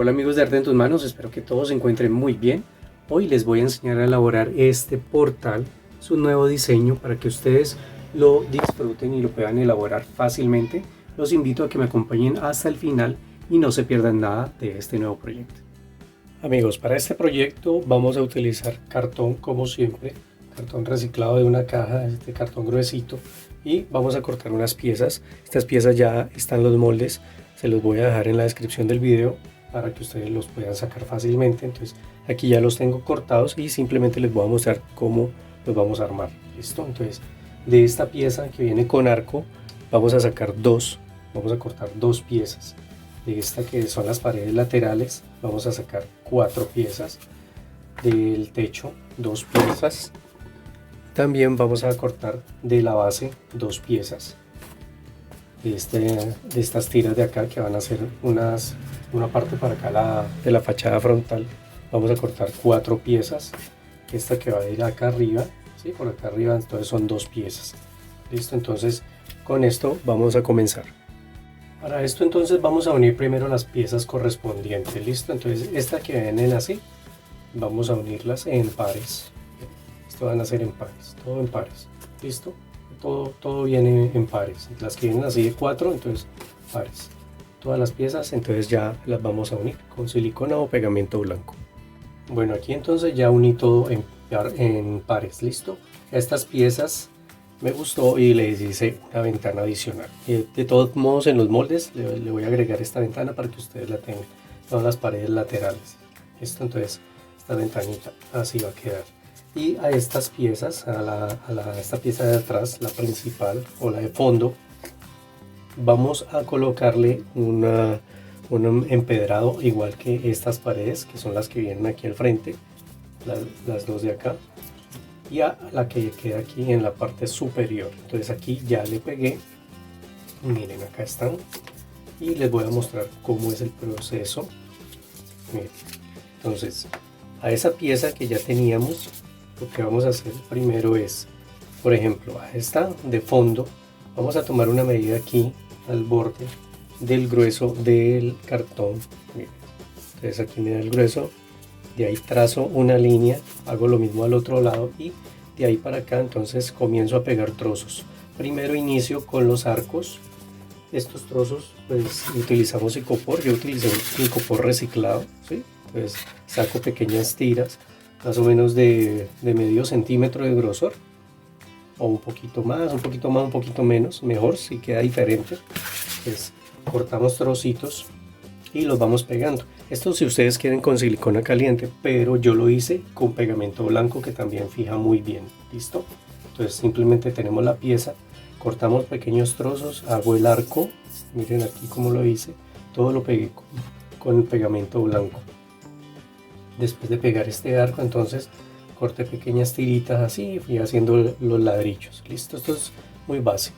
Hola amigos de Arte en tus manos, espero que todos se encuentren muy bien. Hoy les voy a enseñar a elaborar este portal, su nuevo diseño para que ustedes lo disfruten y lo puedan elaborar fácilmente. Los invito a que me acompañen hasta el final y no se pierdan nada de este nuevo proyecto. Amigos, para este proyecto vamos a utilizar cartón como siempre, cartón reciclado de una caja, este cartón gruesito, y vamos a cortar unas piezas. Estas piezas ya están los moldes, se los voy a dejar en la descripción del video para que ustedes los puedan sacar fácilmente. Entonces aquí ya los tengo cortados y simplemente les voy a mostrar cómo los vamos a armar. ¿Listo? Entonces de esta pieza que viene con arco vamos a sacar vamos a cortar dos piezas. De esta que son las paredes laterales vamos a sacar 4 piezas. Del techo 2 piezas. También vamos a cortar de la base 2 piezas. De estas tiras de acá que van a ser una parte para acá de la fachada frontal, vamos a cortar 4 piezas. Esta que va a ir acá arriba, ¿sí? Por acá arriba, entonces son 2 piezas. Listo, entonces con esto vamos a comenzar. Para esto entonces vamos a unir primero las piezas correspondientes. Listo, entonces esta que vienen así vamos a unirlas en pares. Esto van a ser en pares, todo en pares. Listo, todo viene en pares. Las que vienen así de 4, entonces pares. Todas las piezas entonces ya las vamos a unir con silicona o pegamento blanco. Bueno, aquí entonces ya uní todo en pares. Listo, estas piezas me gustó y les hice una ventana adicional. De todos modos, en los moldes le voy a agregar esta ventana para que ustedes la tengan, todas las paredes laterales. Listo, entonces esta ventanita así va a quedar. Y a estas piezas, esta pieza de atrás, la principal o la de fondo, vamos a colocarle un empedrado igual que estas paredes, que son las que vienen aquí al frente, las dos de acá, y a la que queda aquí en la parte superior. Entonces aquí ya le pegué, miren, acá están, y les voy a mostrar cómo es el proceso. Miren, entonces a esa pieza que ya teníamos, lo que vamos a hacer primero es, por ejemplo, a esta de fondo vamos a tomar una medida aquí al borde del grueso del cartón. Miren, entonces aquí me da el grueso, de ahí trazo una línea, hago lo mismo al otro lado y de ahí para acá entonces comienzo a pegar trozos. Primero inicio con los arcos. Estos trozos pues utilizamos icopor, yo utilicé un icopor reciclado, ¿sí? Entonces saco pequeñas tiras, más o menos de medio centímetro de grosor, o un poquito más, un poquito menos, mejor si queda diferente. Pues cortamos trocitos y los vamos pegando. Esto si ustedes quieren con silicona caliente, pero yo lo hice con pegamento blanco que también fija muy bien. ¿Listo? Entonces simplemente tenemos la pieza, cortamos pequeños trozos, hago el arco, miren aquí como lo hice, todo lo pegué con el pegamento blanco. Después de pegar este arco entonces corté pequeñas tiritas así y fui haciendo los ladrillos. Listo, esto es muy básico.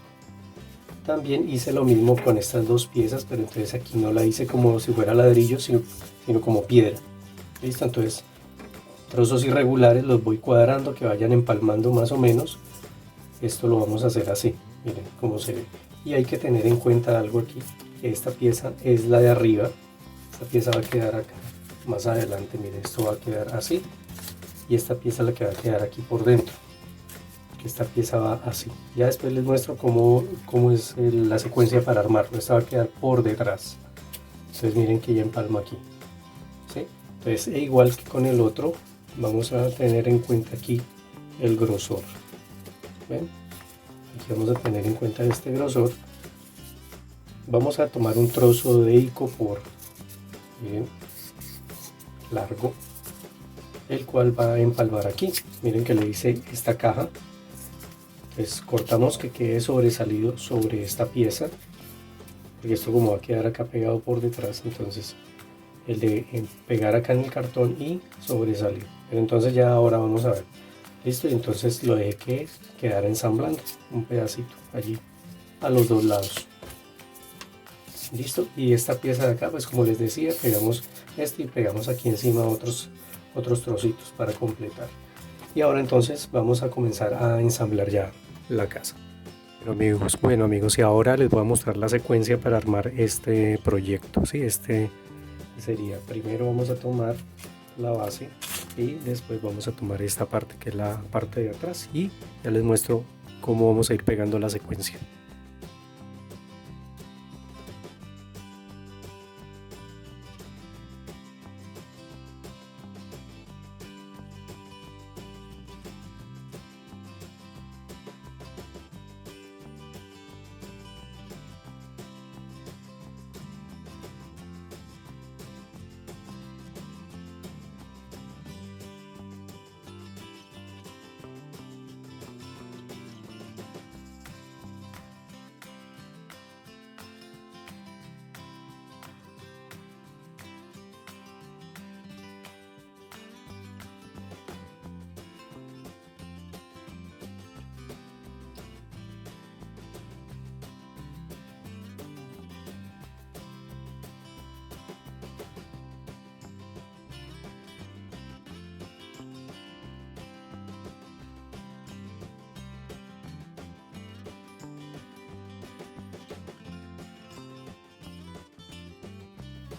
También hice lo mismo con estas dos piezas, pero entonces aquí no la hice como si fuera ladrillo, sino como piedra. Listo, entonces trozos irregulares los voy cuadrando que vayan empalmando más o menos. Esto lo vamos a hacer así, miren cómo se ve. Y hay que tener en cuenta algo aquí, que esta pieza es la de arriba, esta pieza va a quedar acá más adelante, miren, esto va a quedar así, y esta pieza la que va a quedar aquí por dentro. Esta pieza va así. Ya después les muestro cómo es la secuencia para armarlo. Esta va a quedar por detrás. Entonces miren que ya empalma aquí, ¿sí? Entonces igual que con el otro, vamos a tener en cuenta aquí el grosor. ¿Ven? Aquí vamos a tener en cuenta este grosor. Vamos a tomar un trozo de icopor, bien largo, el cual va a empalmar aquí. Miren que le hice esta caja. Pues cortamos que quede sobresalido sobre esta pieza, porque esto como va a quedar acá pegado por detrás, entonces el de pegar acá en el cartón y sobresalir. Pero entonces ya ahora vamos a ver. Listo, y entonces lo dejé que quedara ensamblando un pedacito allí a los dos lados. Listo, y esta pieza de acá, pues como les decía, pegamos este y pegamos aquí encima otros trocitos para completar. Y ahora entonces vamos a comenzar a ensamblar ya la casa. Bueno amigos, y ahora les voy a mostrar la secuencia para armar este proyecto, ¿sí? este que sería, primero vamos a tomar la base y después vamos a tomar esta parte que es la parte de atrás, y ya les muestro cómo vamos a ir pegando la secuencia.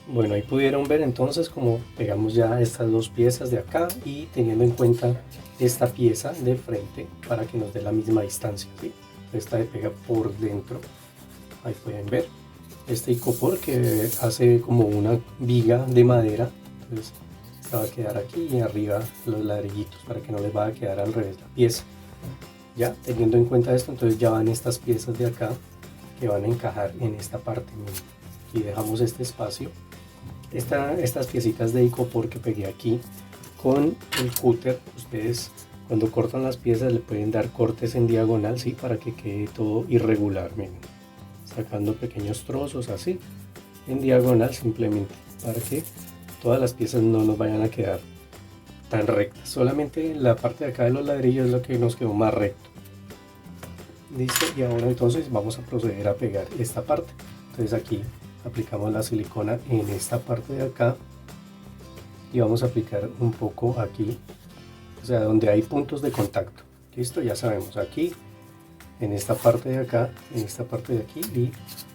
Bueno, ahí pudieron ver entonces cómo pegamos ya estas dos piezas de acá, y teniendo en cuenta esta pieza de frente para que nos dé la misma distancia, ¿sí? Esta se pega por dentro, ahí pueden ver este icopor que hace como una viga de madera. Entonces esta va a quedar aquí y arriba los ladrillitos para que no les vaya a quedar al revés la pieza. Ya teniendo en cuenta esto, entonces ya van estas piezas de acá que van a encajar en esta parte misma, y dejamos este espacio. Estas piecitas de icopor que pegué aquí con el cúter, ustedes cuando cortan las piezas le pueden dar cortes en diagonal, ¿sí? Para que quede todo irregular, miren, sacando pequeños trozos así en diagonal, simplemente para que todas las piezas no nos vayan a quedar tan rectas. Solamente la parte de acá de los ladrillos es lo que nos quedó más recto. Listo, y ahora entonces vamos a proceder a pegar esta parte. Entonces aquí aplicamos la silicona en esta parte de acá y vamos a aplicar un poco aquí, o sea, donde hay puntos de contacto. Listo, ya sabemos, aquí en esta parte de acá, en esta parte de aquí, y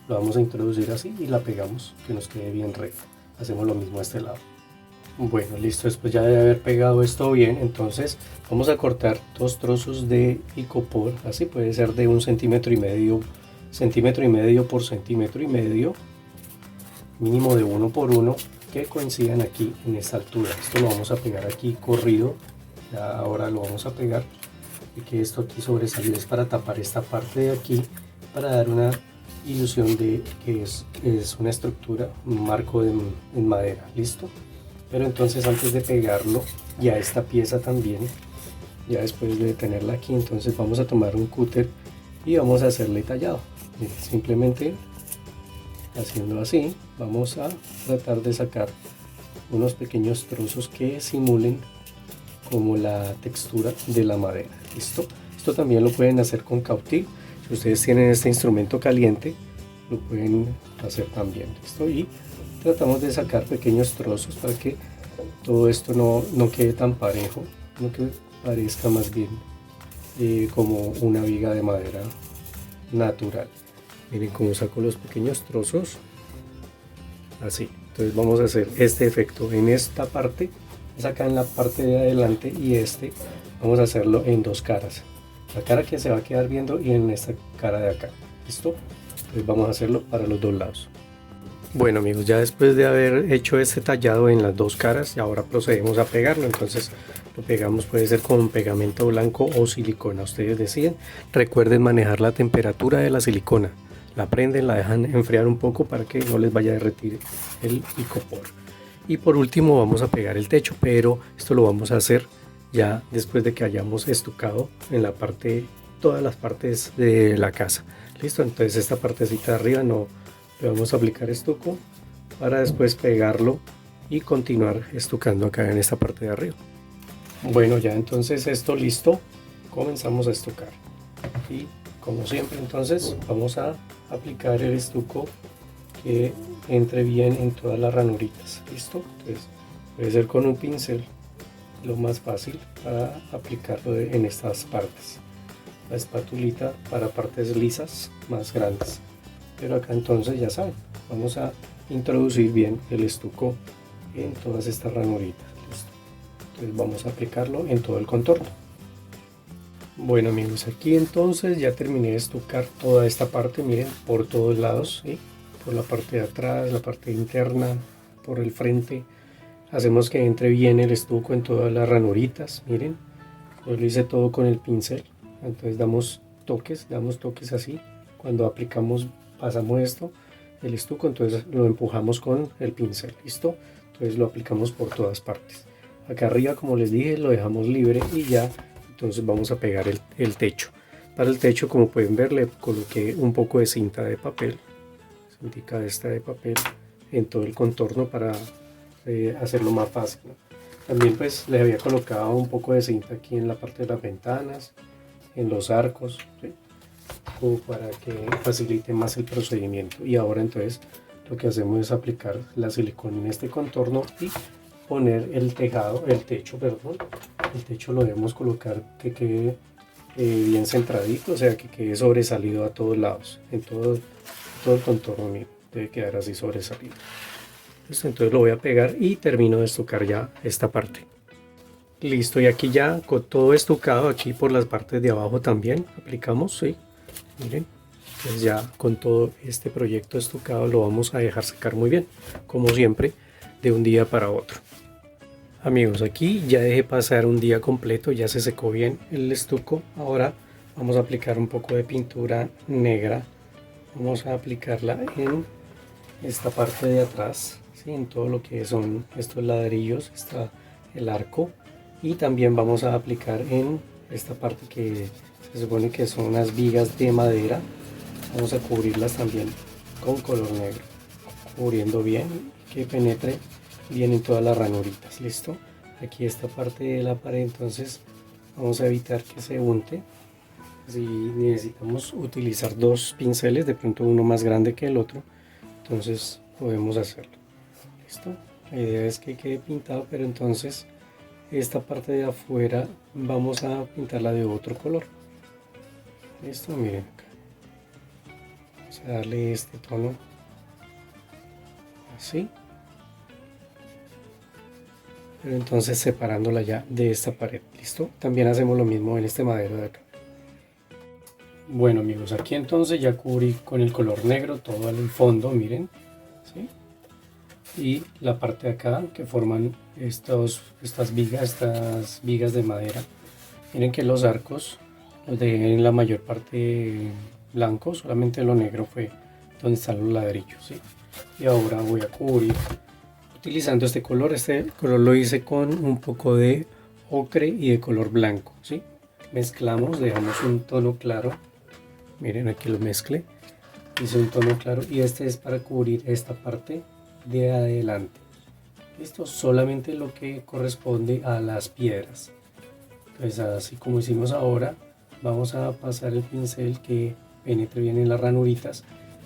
lo vamos a introducir así y la pegamos que nos quede bien recto. Hacemos lo mismo a este lado. Bueno, listo, después ya de haber pegado esto bien, entonces vamos a cortar dos trozos de icopor, así puede ser de 1,5 centímetro por centímetro y medio, mínimo de 1 por 1, que coincidan aquí en esta altura. Esto lo vamos a pegar aquí corrido, ya ahora lo vamos a pegar, y que esto aquí sobresale, es para tapar esta parte de aquí, para dar una ilusión de que es una estructura, un marco en madera. Listo, pero entonces antes de pegarlo ya esta pieza también, ya después de tenerla aquí, entonces vamos a tomar un cúter y vamos a hacerle tallado. Simplemente haciendo así, vamos a tratar de sacar unos pequeños trozos que simulen como la textura de la madera. Listo, esto también lo pueden hacer con cautil. Si ustedes tienen este instrumento caliente, lo pueden hacer también. Listo, y tratamos de sacar pequeños trozos para que todo esto no quede tan parejo, no que parezca más bien como una viga de madera natural. Miren cómo saco los pequeños trozos, así. Entonces vamos a hacer este efecto en esta parte, acá en la parte de adelante, y vamos a hacerlo en dos caras. La cara que se va a quedar viendo y en esta cara de acá. ¿Listo? Entonces vamos a hacerlo para los dos lados. Bueno amigos, ya después de haber hecho este tallado en las dos caras, y ahora procedemos a pegarlo. Entonces lo pegamos, puede ser con pegamento blanco o silicona, ustedes deciden. Recuerden manejar la temperatura de la silicona. La prenden, la dejan enfriar un poco para que no les vaya a derretir el icopor. Y por último vamos a pegar el techo, pero esto lo vamos a hacer ya después de que hayamos estucado en la parte, todas las partes de la casa. Listo, entonces esta partecita de arriba no le vamos a aplicar estuco para después pegarlo y continuar estucando acá en esta parte de arriba. Bueno, ya entonces esto listo, comenzamos a estucar. Y como siempre, entonces vamos a aplicar el estuco que entre bien en todas las ranuritas. Listo, entonces puede ser con un pincel lo más fácil para aplicarlo en estas partes. La espatulita para partes lisas más grandes, pero acá entonces ya saben, vamos a introducir bien el estuco en todas estas ranuritas. Listo. Entonces vamos a aplicarlo en todo el contorno. Bueno amigos, aquí entonces ya terminé de estucar toda esta parte, miren, por todos lados, ¿sí? Por la parte de atrás, la parte interna, por el frente. Hacemos que entre bien el estuco en todas las ranuritas, miren. Yo lo hice todo con el pincel, entonces damos toques así. Cuando aplicamos, pasamos esto, el estuco, entonces lo empujamos con el pincel, ¿listo? Entonces lo aplicamos por todas partes. Acá arriba, como les dije, lo dejamos libre y ya, entonces vamos a pegar el techo. Para el techo, como pueden ver, le coloqué un poco de cinta de papel, cintica esta de papel, en todo el contorno para hacerlo más fácil, ¿no? También pues les había colocado un poco de cinta aquí en la parte de las ventanas, en los arcos, ¿sí? Como para que facilite más el procedimiento. Y ahora entonces lo que hacemos es aplicar la silicona en este contorno y poner el techo, perdón. El techo lo debemos colocar que quede bien centradito, o sea que quede sobresalido a todos lados, en todo el contorno mío, debe quedar así sobresalido. Listo, entonces lo voy a pegar y termino de estucar ya esta parte. Listo, y aquí ya con todo estucado, aquí por las partes de abajo también aplicamos, ¿sí? Miren, entonces ya con todo este proyecto estucado lo vamos a dejar secar muy bien, como siempre, de un día para otro. Amigos, aquí ya dejé pasar un día completo, ya se secó bien el estuco. Ahora vamos a aplicar un poco de pintura negra. Vamos a aplicarla en esta parte de atrás, ¿sí? En todo lo que son estos ladrillos, está el arco. Y también vamos a aplicar en esta parte que se supone que son unas vigas de madera. Vamos a cubrirlas también con color negro, cubriendo bien, que penetre bien en todas las ranuritas. Listo, aquí esta parte de la pared, entonces vamos a evitar que se unte. Si necesitamos utilizar dos pinceles, de pronto uno más grande que el otro, entonces podemos hacerlo. Listo, la idea es que quede pintado, pero entonces esta parte de afuera vamos a pintarla de otro color. Listo, miren acá, vamos a darle este tono así, pero entonces separándola ya de esta pared. Listo, también hacemos lo mismo en este madero de acá. Bueno amigos, aquí entonces ya cubrí con el color negro todo el fondo, miren, ¿sí? Y la parte de acá que forman estas vigas de madera. Miren que los arcos los dejé en la mayor parte blanco, solamente lo negro fue donde están los ladrillos, ¿sí? Y ahora voy a cubrir utilizando este color lo hice con un poco de ocre y de color blanco, ¿sí? Mezclamos, dejamos un tono claro, miren aquí lo mezclé, hice un tono claro y este es para cubrir esta parte de adelante. Listo, solamente lo que corresponde a las piedras. Entonces así como hicimos ahora, vamos a pasar el pincel que penetre bien en las ranuritas.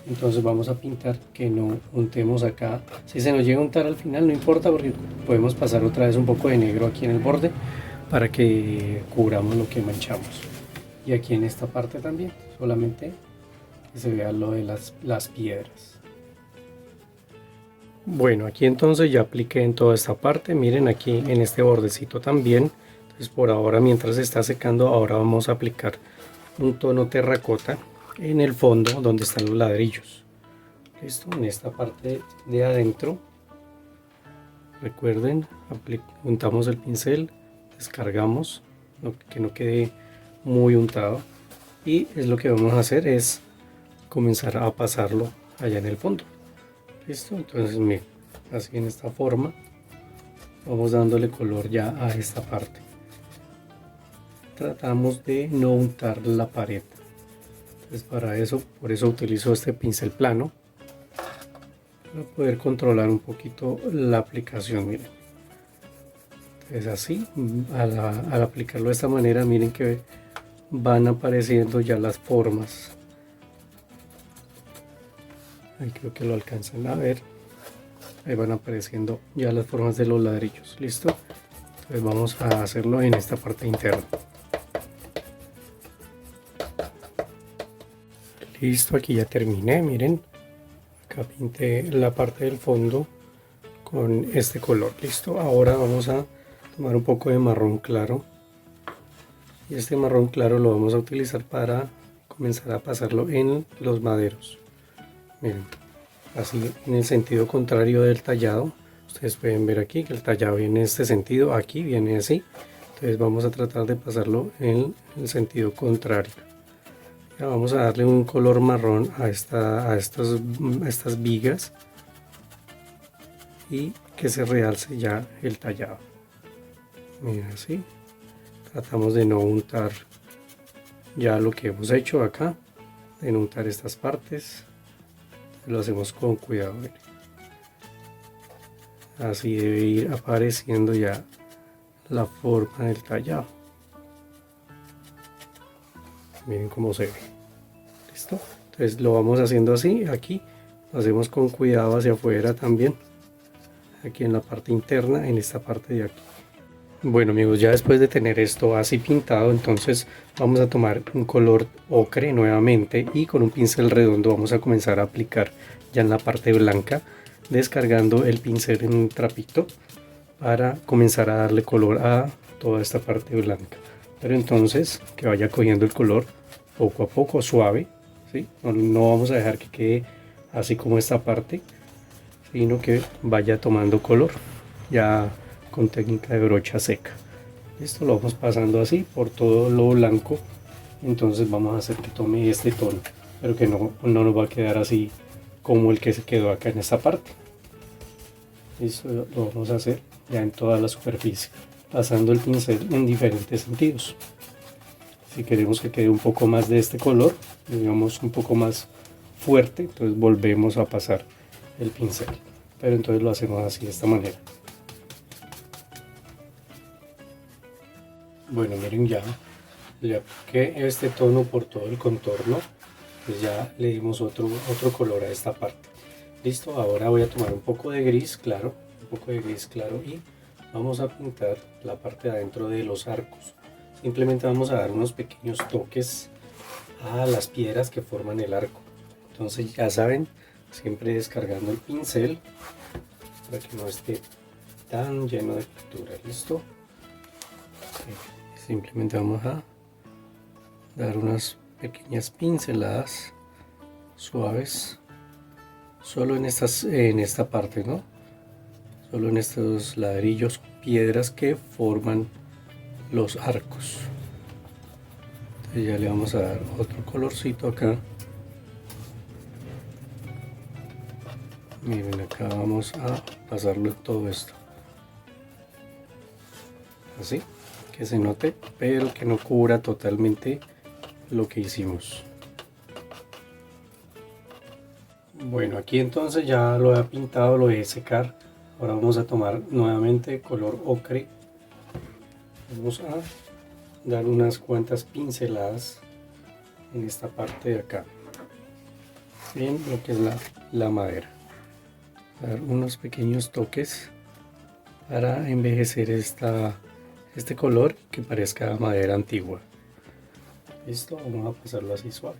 Entonces vamos a pintar que no untemos acá. Si se nos llega a untar al final no importa, porque podemos pasar otra vez un poco de negro aquí en el borde para que cubramos lo que manchamos. Y aquí en esta parte también, solamente que se vea lo de las piedras. Bueno, aquí entonces ya apliqué en toda esta parte, miren aquí en este bordecito también. Entonces por ahora, mientras está secando, ahora vamos a aplicar un tono terracota en el fondo donde están los ladrillos. Listo, en esta parte de adentro, recuerden, untamos el pincel, descargamos, que no quede muy untado, y es lo que vamos a hacer, es comenzar a pasarlo allá en el fondo. Listo, entonces miren, así en esta forma vamos dándole color ya a esta parte. Tratamos de no untar la pared. Entonces para eso, por eso utilizo este pincel plano, para poder controlar un poquito la aplicación. Miren, entonces así, al aplicarlo de esta manera, miren que van apareciendo ya las formas. Ahí creo que lo alcanzan a ver. Ahí van apareciendo ya las formas de los ladrillos. Listo, entonces vamos a hacerlo en esta parte interna. Listo, aquí ya terminé, miren, acá pinté la parte del fondo con este color. Listo, ahora vamos a tomar un poco de marrón claro, y este marrón claro lo vamos a utilizar para comenzar a pasarlo en los maderos. Miren, así en el sentido contrario del tallado. Ustedes pueden ver aquí que el tallado viene en este sentido, aquí viene así. Entonces vamos a tratar de pasarlo en el sentido contrario. Ya vamos a darle un color marrón a estas vigas, y que se realce ya el tallado. Mira, así tratamos de no untar ya lo que hemos hecho acá, de no untar estas partes. Lo hacemos con cuidado. Miren. Así debe ir apareciendo ya la forma del tallado. Miren cómo se ve. Listo, entonces lo vamos haciendo así. Aquí lo hacemos con cuidado hacia afuera también, aquí en la parte interna, en esta parte de aquí. Bueno amigos, ya después de tener esto así pintado, entonces vamos a tomar un color ocre nuevamente, y con un pincel redondo vamos a comenzar a aplicar ya en la parte blanca, descargando el pincel en un trapito para comenzar a darle color a toda esta parte blanca. Pero entonces que vaya cogiendo el color poco a poco, suave, ¿sí? No vamos a dejar que quede así como esta parte, sino que vaya tomando color ya con técnica de brocha seca. Esto lo vamos pasando así por todo lo blanco. Entonces vamos a hacer que tome este tono, pero que no nos va a quedar así como el que se quedó acá en esta parte. Esto lo vamos a hacer ya en toda la superficie, pasando el pincel en diferentes sentidos. Si queremos que quede un poco más de este color, digamos un poco más fuerte, entonces volvemos a pasar el pincel, pero entonces lo hacemos así, de esta manera. Bueno, miren, ya le apliqué este tono por todo el contorno, pues ya le dimos otro color a esta parte. Listo, ahora voy a tomar un poco de gris claro, y vamos a pintar la parte de adentro de los arcos. Simplemente vamos a dar unos pequeños toques a las piedras que forman el arco. Entonces ya saben, siempre descargando el pincel para que no esté tan lleno de pintura. Listo. Simplemente vamos a dar unas pequeñas pinceladas suaves, solo en esta parte, ¿no? Solo en estos ladrillos, piedras que forman los arcos. Entonces ya le vamos a dar otro colorcito acá. Miren, acá vamos a pasarlo en todo esto, así que se note, pero que no cubra totalmente lo que hicimos. Bueno, aquí entonces ya lo he pintado, lo dejé secar. Ahora vamos a tomar nuevamente color ocre. Vamos a dar unas cuantas pinceladas en esta parte de acá, en lo que es la madera. Dar unos pequeños toques para envejecer este color, que parezca madera antigua. Listo, vamos a pasarlo así suave.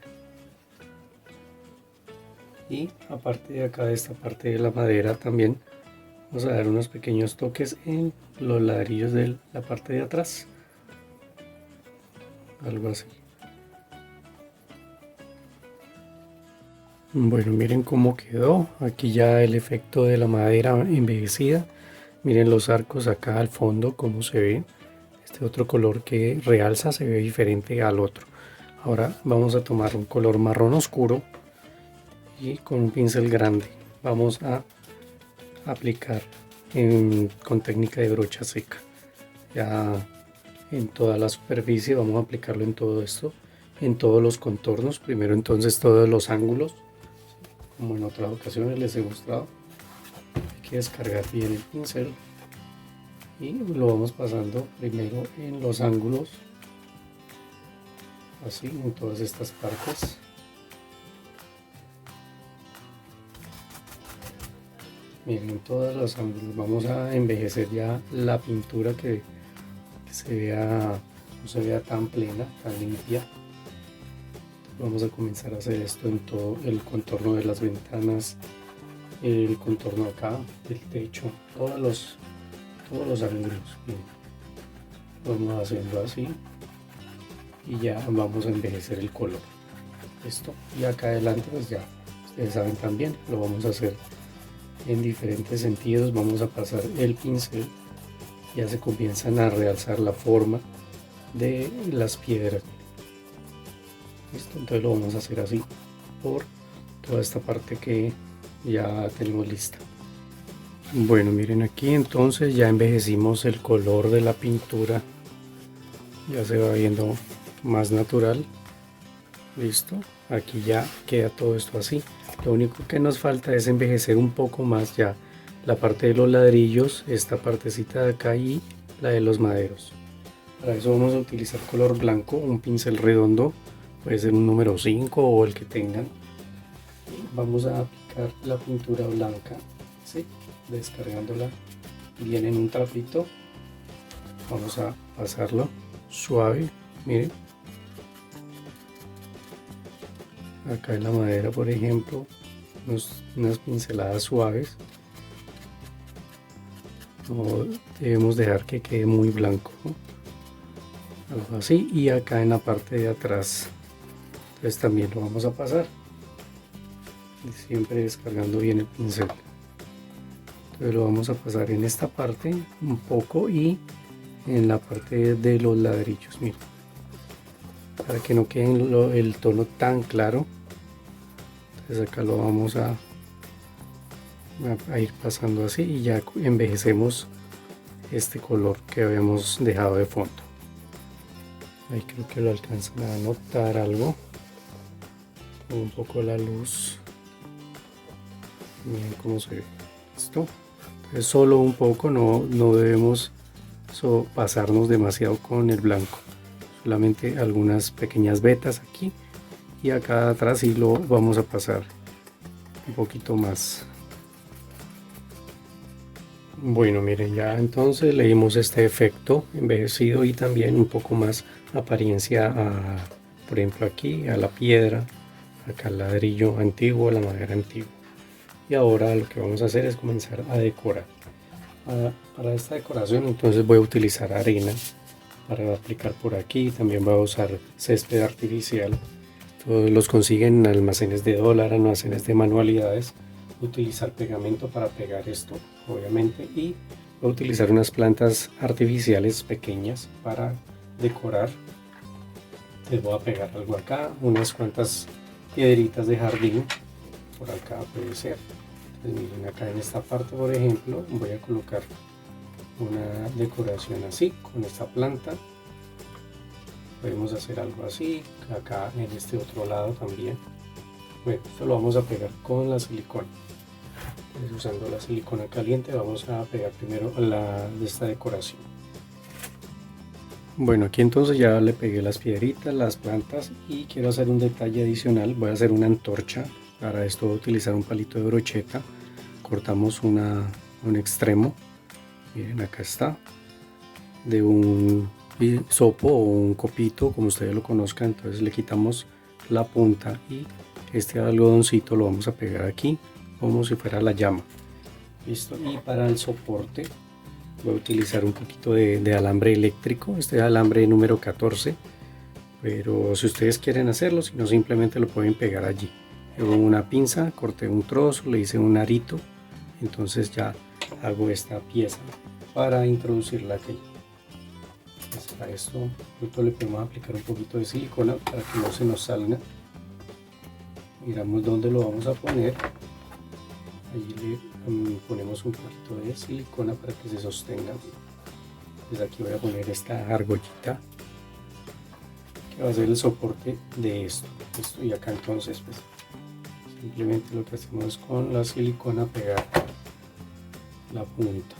Y aparte de acá, de esta parte de la madera, también vamos a dar unos pequeños toques en los ladrillos de la parte de atrás, algo así. Bueno, miren cómo quedó aquí ya el efecto de la madera envejecida. Miren los arcos acá al fondo, cómo se ven. Este otro color que realza se ve diferente al otro. Ahora vamos a tomar un color marrón oscuro, y con un pincel grande vamos a aplicar con técnica de brocha seca ya en toda la superficie. Vamos a aplicarlo en todo esto, en todos los contornos. Primero entonces todos los ángulos, como en otras ocasiones les he mostrado. Hay que descargar bien el pincel y lo vamos pasando primero en los ángulos, así en todas estas partes. Miren, en todos los ángulos vamos a envejecer ya la pintura, que se vea, no se vea tan plena, tan limpia. Vamos a comenzar a hacer esto en todo el contorno de las ventanas, el contorno acá del techo, todos los ángulos. Bien. Vamos haciendo así y ya vamos a envejecer el color. Esto, y acá adelante pues ya ustedes saben también, lo vamos a hacer en diferentes sentidos. Vamos a pasar el pincel, ya se comienzan a realzar la forma de las piedras. Listo, entonces lo vamos a hacer así por toda esta parte que ya tenemos lista. Bueno, miren aquí entonces ya envejecimos el color de la pintura, ya se va viendo más natural. Listo, aquí ya queda todo esto así. Lo único que nos falta es envejecer un poco más ya la parte de los ladrillos, esta partecita de acá y la de los maderos. Para eso vamos a utilizar color blanco, un pincel redondo, puede ser un número 5 o el que tengan. Y vamos a aplicar la pintura blanca, ¿sí? Descargándola bien en un trapito. Vamos a pasarlo suave, miren. Acá en la madera, por ejemplo, unas pinceladas suaves. No debemos dejar que quede muy blanco, ¿no? Algo así. Y acá en la parte de atrás, entonces también lo vamos a pasar. Y siempre descargando bien el pincel. Entonces lo vamos a pasar en esta parte un poco y en la parte de los ladrillos, miren, para que no quede el tono tan claro. Entonces acá lo vamos a ir pasando así y ya envejecemos este color que habíamos dejado de fondo. Ahí creo que lo alcanzan a notar algo, con un poco la luz. Miren cómo se ve esto. Entonces solo un poco, no debemos pasarnos demasiado con el blanco, solamente algunas pequeñas vetas aquí y acá atrás sí lo vamos a pasar un poquito más. Bueno, miren, ya entonces le dimos este efecto envejecido y también un poco más apariencia por ejemplo aquí a la piedra, acá al ladrillo antiguo, a la madera antigua. Y ahora lo que vamos a hacer es comenzar a decorar. Para esta decoración entonces voy a utilizar arena para aplicar por aquí. También voy a usar césped artificial. Todos los consiguen en almacenes de dólar, almacenes de manualidades. Utilizar pegamento para pegar esto, obviamente, y voy a utilizar unas plantas artificiales pequeñas para decorar. Les voy a pegar algo acá, unas cuantas piedritas de jardín, por acá puede ser. Entonces miren, acá en esta parte, por ejemplo, voy a colocar una decoración así, con esta planta. Podemos hacer algo así, acá en este otro lado también. Bueno, esto lo vamos a pegar con la silicona. Entonces, usando la silicona caliente vamos a pegar primero de esta decoración. Bueno, aquí entonces ya le pegué las piedritas, las plantas, y quiero hacer un detalle adicional. Voy a hacer una antorcha. Para esto voy a utilizar un palito de brocheta. Cortamos un extremo, miren, acá está, de un hisopo o un copito, como ustedes lo conozcan. Entonces le quitamos la punta y este algodoncito lo vamos a pegar aquí como si fuera la llama. Listo. Y para el soporte voy a utilizar un poquito de alambre eléctrico. Este es alambre número 14, pero si ustedes quieren hacerlo, si no, simplemente lo pueden pegar allí. Yo con una pinza corté un trozo, le hice un arito, entonces ya hago esta pieza para introducirla aquí. Para esto le podemos aplicar un poquito de silicona para que no se nos salga. Miramos dónde lo vamos a poner. Allí le ponemos un poquito de silicona para que se sostenga. Pues aquí voy a poner esta argollita que va a ser el soporte de esto. Y acá entonces pues simplemente lo que hacemos es con la silicona pegar la punta.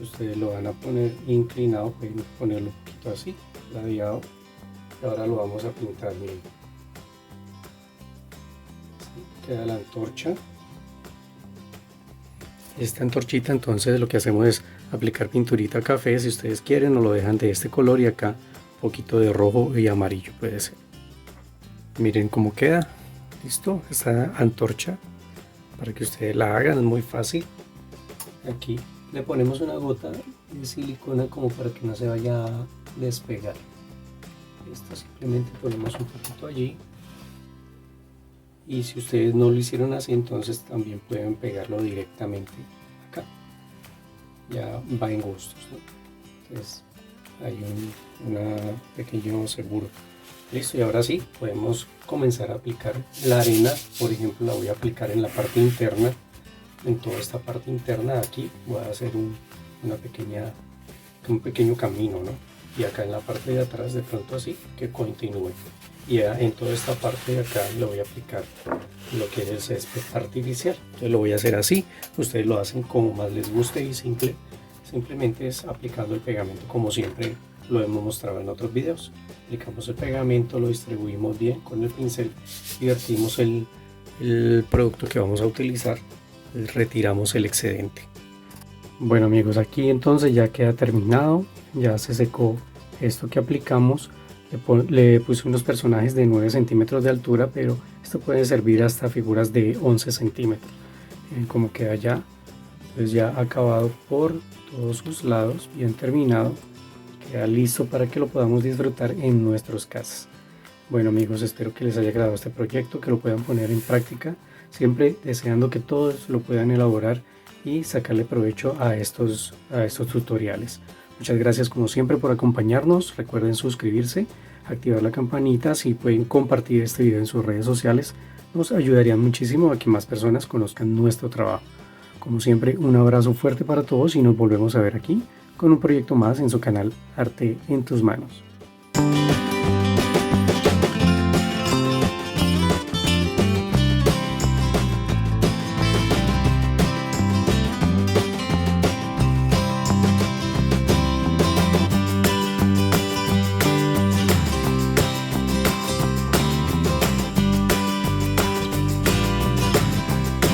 Ustedes lo van a poner inclinado, pueden ponerlo un poquito así, ladeado, y ahora lo vamos a pintar bien. Así queda la antorcha. Esta antorchita entonces lo que hacemos es aplicar pinturita café, si ustedes quieren, o lo dejan de este color, y acá un poquito de rojo y amarillo puede ser. Miren cómo queda. Listo, esta antorcha para que ustedes la hagan es muy fácil. Aquí le ponemos una gota de silicona como para que no se vaya a despegar. Esto simplemente ponemos un poquito allí, y si ustedes no lo hicieron así, entonces también pueden pegarlo directamente acá. Ya va en gustos, ¿no? Entonces hay un pequeño seguro. Listo, y ahora sí podemos comenzar a aplicar la arena. Por ejemplo, la voy a aplicar en la parte interna, en toda esta parte interna. Aquí voy a hacer un pequeño camino, ¿no? Y acá en la parte de atrás, de pronto así, que continúe. Y en toda esta parte de acá le voy a aplicar lo que es el césped artificial. Entonces lo voy a hacer así. Ustedes lo hacen como más les guste y simplemente es aplicando el pegamento como siempre lo hemos mostrado en otros videos. Aplicamos el pegamento, lo distribuimos bien con el pincel y vertimos el producto que vamos a utilizar. Retiramos el excedente. Bueno amigos, aquí entonces ya queda terminado, ya se secó esto que aplicamos. Le puse unos personajes de 9 centímetros de altura, pero esto puede servir hasta figuras de 11 centímetros. Como queda ya, pues ya acabado por todos sus lados, bien terminado, queda listo para que lo podamos disfrutar en nuestras casas. Bueno amigos, espero que les haya agradado este proyecto, que lo puedan poner en práctica, siempre deseando que todos lo puedan elaborar y sacarle provecho a estos tutoriales. Muchas gracias como siempre por acompañarnos. Recuerden suscribirse, activar la campanita. Si pueden compartir este video en sus redes sociales, nos ayudarían muchísimo a que más personas conozcan nuestro trabajo. Como siempre, un abrazo fuerte para todos y nos volvemos a ver aquí con un proyecto más en su canal Arte en tus manos.